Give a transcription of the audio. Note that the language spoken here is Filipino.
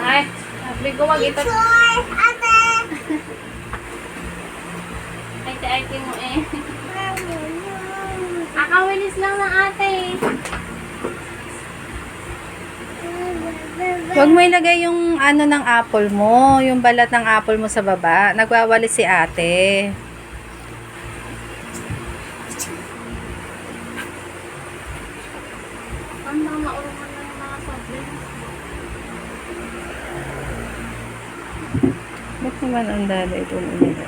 Ay, sabi ko wag ito. Ate-ate mo eh. Akawilis lang ng ate. Huwag mo ilagay yung ano ng apple mo, yung balat ng apple mo sa baba. Nagwawalis si ate. Ang mga maurungan na yung mga sobrang. Ba't naman ang dali ito mo nila?